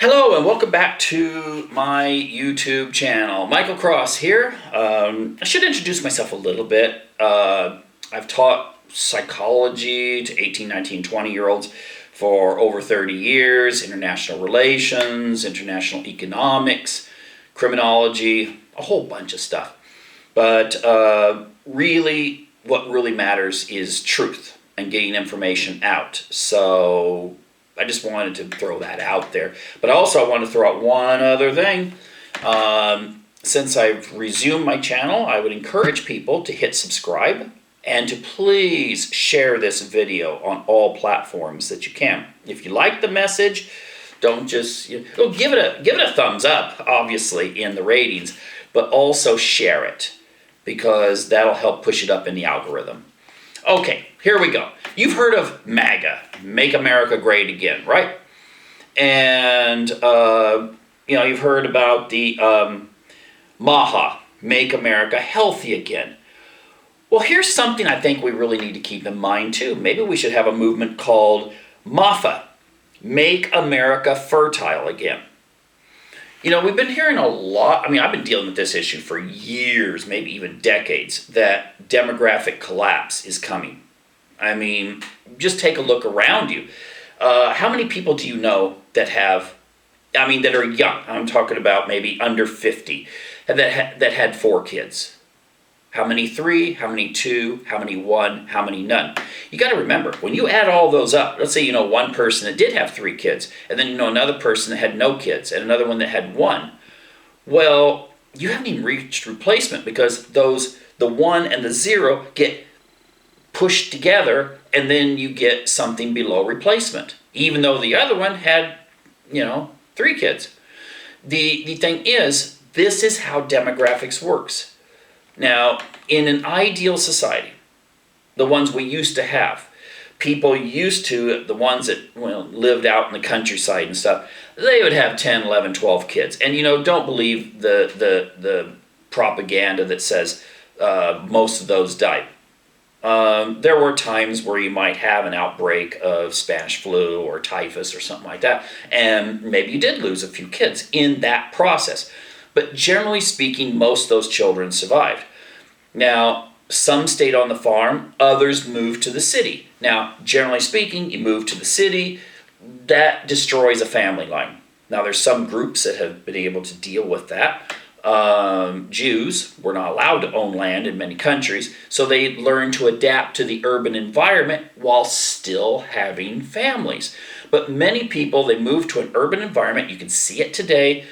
Hello and welcome back to my YouTube channel. Michael Cross here. I should introduce myself a little bit. I've taught psychology to 18, 19, 20-year-olds for over 30 years, international relations, international economics, criminology, a whole bunch of stuff. But really, what really matters is truth and getting information out. So I just wanted to throw that out there. But also I want to throw out one other thing. Since I've resumed my channel, I would encourage people to hit subscribe and to please share this video on all platforms that you can. If you like the message, don't just give it a thumbs up, obviously, in the ratings, but also share it because that'll help push it up in the algorithm. Okay, here we go. You've heard of MAGA, Make America Great Again, right? And, you've heard about the MAFA, Make America Healthy Again. Well, here's something I think we really need to keep in mind, too. Maybe we should have a movement called MAFA, Make America Fertile Again. We've been hearing a lot, I've been dealing with this issue for years, maybe even decades, that demographic collapse is coming. Just take a look around you. How many people do you know that that are young? I'm talking about maybe under 50, that had 4 kids. How many 3? How many 2? How many 1? How many none? You got to remember, when you add all those up, let's say one person that did have 3 kids, and then another person that had no kids, and another one that had 1. Well, you haven't even reached replacement because the 1 and the 0 get pushed together, and then you get something below replacement, even though the other one had 3 kids. The thing is, this is how demographics works. Now, in an ideal society, the ones we used to have, people used to, the ones that lived out in the countryside and stuff, they would have 10, 11, 12 kids. And don't believe the propaganda that says most of those died. There were times where you might have an outbreak of Spanish flu or typhus or something like that, and maybe you did lose a few kids in that process. But generally speaking, most of those children survived. Now, some stayed on the farm, others moved to the city. Now, generally speaking, you move to the city, that destroys a family line. Now, there's some groups that have been able to deal with that. Jews were not allowed to own land in many countries, so they learned to adapt to the urban environment while still having families. But many people, they moved to an urban environment. You can see it today.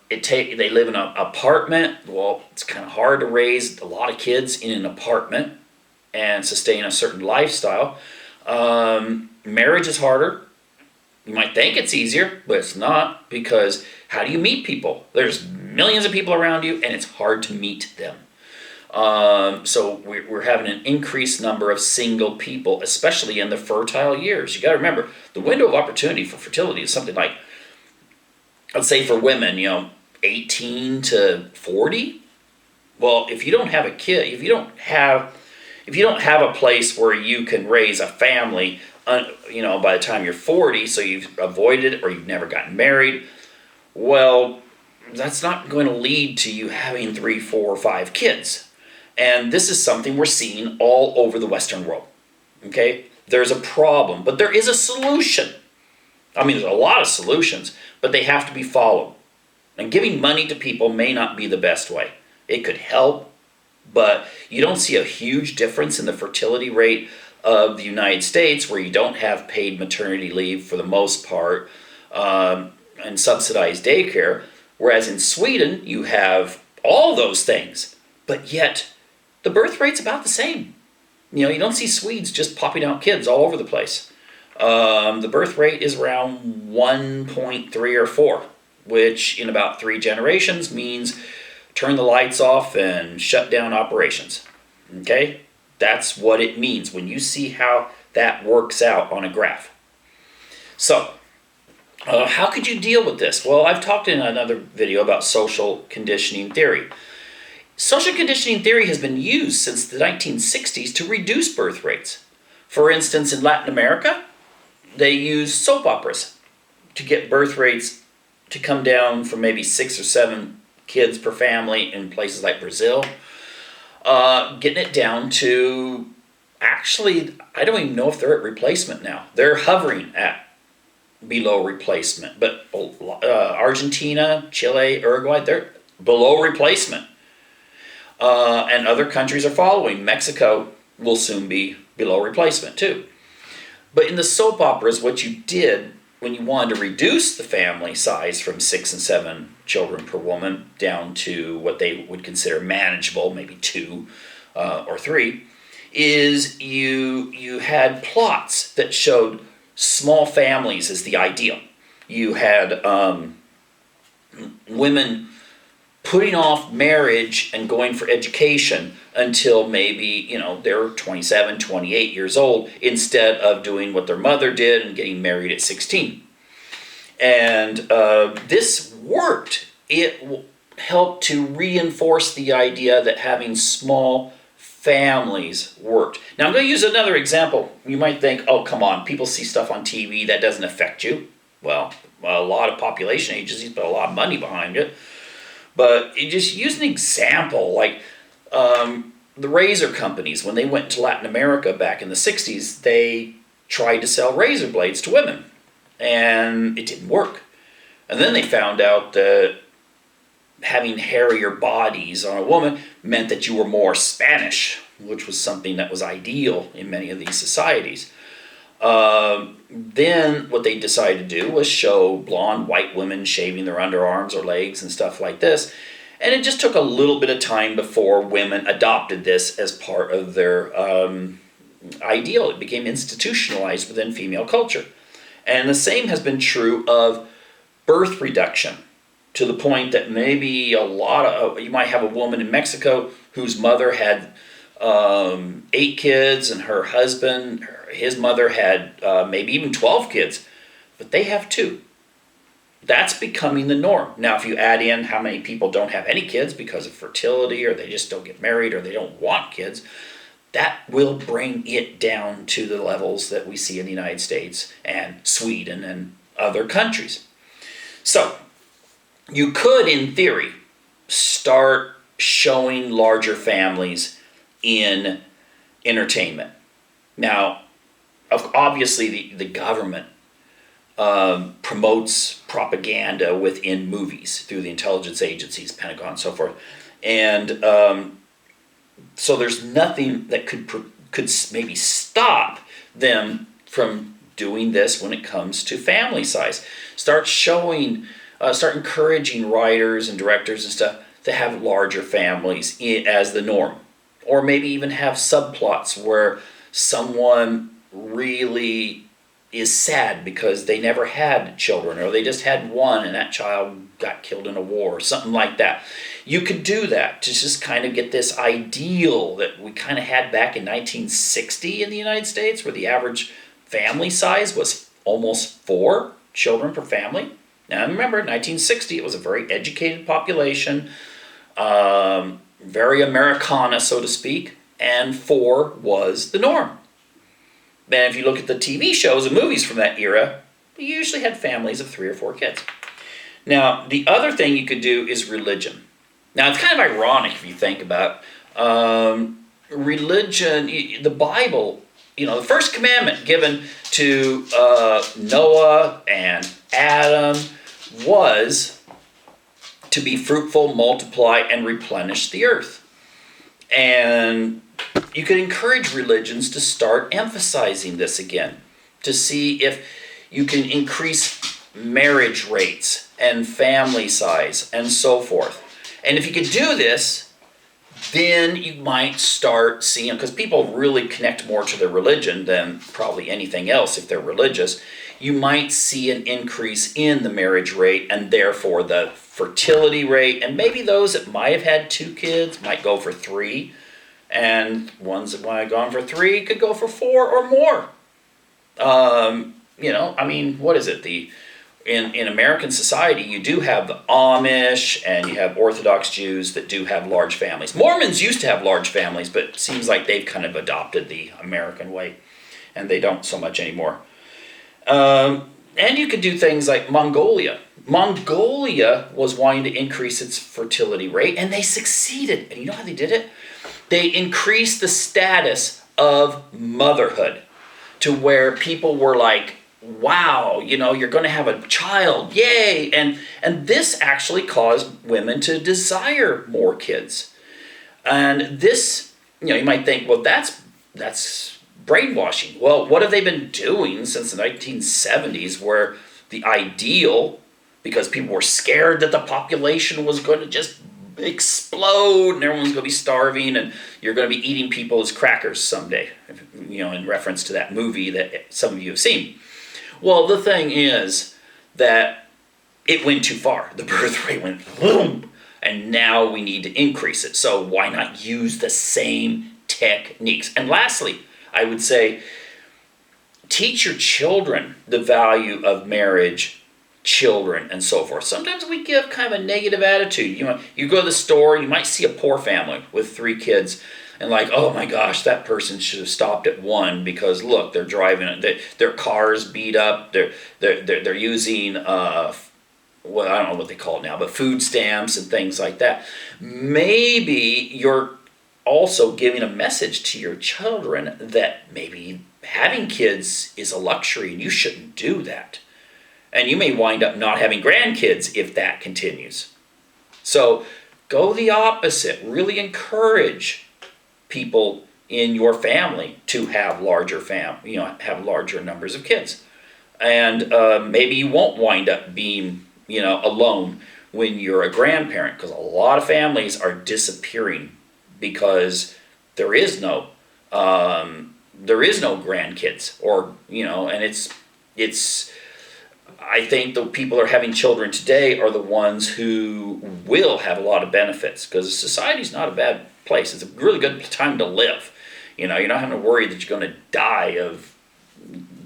They live in an apartment. Well, it's kind of hard to raise a lot of kids in an apartment and sustain a certain lifestyle. Marriage is harder. You might think it's easier, but it's not, because how do you meet people? There's millions of people around you, and it's hard to meet them. So we're having an increased number of single people, especially in the fertile years. You got to remember, the window of opportunity for fertility is something like, let's say for women, 18 to 40. Well, if you don't have a kid, if you don't have a place where you can raise a family, by the time you're 40, so you've avoided it or you've never gotten married, well, that's not going to lead to you having 3, 4, 5 kids. And this is something we're seeing all over the Western world. Okay? There's a problem, but there is a solution. There's a lot of solutions, but they have to be followed. And giving money to people may not be the best way. It could help, but you don't see a huge difference in the fertility rate of the United States, where you don't have paid maternity leave for the most part, and subsidized daycare, whereas in Sweden you have all those things, but yet the birth rate's about the same. You don't see Swedes just popping out kids all over the place. The birth rate is around 1.3 or 4, which in about 3 generations means turn the lights off and shut down operations. Okay? That's what it means when you see how that works out on a graph. So, how could you deal with this? Well, I've talked in another video about social conditioning theory. Social conditioning theory has been used since the 1960s to reduce birth rates. For instance, in Latin America, they use soap operas to get birth rates to come down from maybe 6 or 7 kids per family in places like Brazil, getting it down to, actually, I don't even know if they're at replacement now. They're hovering at below replacement. But Argentina, Chile, Uruguay, they're below replacement. And other countries are following. Mexico will soon be below replacement too. But in the soap operas, what you did when you wanted to reduce the family size from 6 and 7 children per woman down to what they would consider manageable, maybe 2 or 3, is you had plots that showed small families as the ideal. You had women putting off marriage and going for education until maybe, they're 27, 28 years old, instead of doing what their mother did and getting married at 16. And this worked. It helped to reinforce the idea that having small families worked. Now I'm going to use another example. You might think, oh, come on, people see stuff on TV, that doesn't affect you. Well, a lot of population agencies put a lot of money behind it. But you just use an example, like the razor companies, when they went to Latin America back in the 60s, they tried to sell razor blades to women, and it didn't work. And then they found out that having hairier bodies on a woman meant that you were more Spanish, which was something that was ideal in many of these societies. Then what they decided to do was show blonde white women shaving their underarms or legs and stuff like this. And it just took a little bit of time before women adopted this as part of their ideal. It became institutionalized within female culture. And the same has been true of birth reduction, to the point that maybe you might have a woman in Mexico whose mother had 8 kids, and her husband, his mother had maybe even 12 kids, but they have 2. That's becoming the norm. Now, if you add in how many people don't have any kids because of fertility, or they just don't get married, or they don't want kids, that will bring it down to the levels that we see in the United States and Sweden and other countries. So, you could, in theory, start showing larger families in entertainment. Now, obviously the government promotes propaganda within movies through the intelligence agencies, Pentagon, and so forth. And so there's nothing that could maybe stop them from doing this when it comes to family size. Start encouraging writers and directors and stuff to have larger families as the norm. Or maybe even have subplots where someone really is sad because they never had children, or they just had one and that child got killed in a war, or something like that. You could do that to just kind of get this ideal that we kind of had back in 1960 in the United States, where the average family size was almost 4 children per family. Now remember, 1960, it was a very educated population, very Americana, so to speak, and 4 was the norm. And if you look at the TV shows and movies from that era, they usually had families of 3 or 4 kids. Now, the other thing you could do is religion. Now, it's kind of ironic if you think about religion. The Bible, the first commandment given to Noah and Adam was to be fruitful, multiply, and replenish the earth. And you could encourage religions to start emphasizing this again, to see if you can increase marriage rates and family size and so forth. And if you could do this, then you might start seeing, because people really connect more to their religion than probably anything else if they're religious, you might see an increase in the marriage rate and therefore the fertility rate. And maybe those that might have had 2 kids might go for 3. And ones that might have gone for 3 could go for 4 or more. What is it? In American society, you do have the Amish and you have Orthodox Jews that do have large families. Mormons used to have large families, but it seems like they've kind of adopted the American way, and they don't so much anymore. And you could do things like Mongolia. Mongolia was wanting to increase its fertility rate, and they succeeded. And you know how they did it? They increased the status of motherhood to where people were like, wow, you're going to have a child, yay. And this actually caused women to desire more kids. And this, you might think, well, that's brainwashing. Well, what have they been doing since the 1970s, where the ideal, because people were scared that the population was going to just explode and everyone's going to be starving and you're going to be eating people as crackers someday, in reference to that movie that some of you have seen. Well, the thing is that it went too far. The birth rate went boom, and now we need to increase it. So why not use the same techniques? And lastly, I would say, teach your children the value of marriage, children, and so forth. Sometimes we give kind of a negative attitude. You go to the store, you might see a poor family with 3 kids, and like, oh my gosh, that person should have stopped at 1 because look, they're driving, their car's beat up, they're using well, I don't know what they call it now, but food stamps and things like that. Maybe you're also giving a message to your children that maybe having kids is a luxury and you shouldn't do that. And you may wind up not having grandkids if that continues. So go the opposite. Really encourage people in your family to have larger have larger numbers of kids. And maybe you won't wind up being, alone when you're a grandparent, because a lot of families are disappearing because there is no grandkids, or and it's I think the people who are having children today are the ones who will have a lot of benefits, because society's not a bad place. It's a really good time to live. You're not having to worry that you're going to die of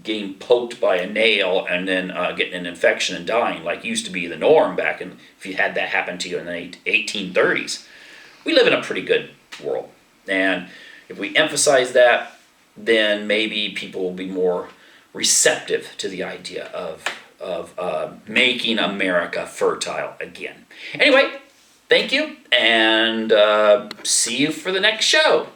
getting poked by a nail and then getting an infection and dying, like used to be the norm back in, if you had that happen to you in the 1830s. We live in a pretty good world. And if we emphasize that, then maybe people will be more receptive to the idea of making America fertile again. Anyway, thank you, and see you for the next show.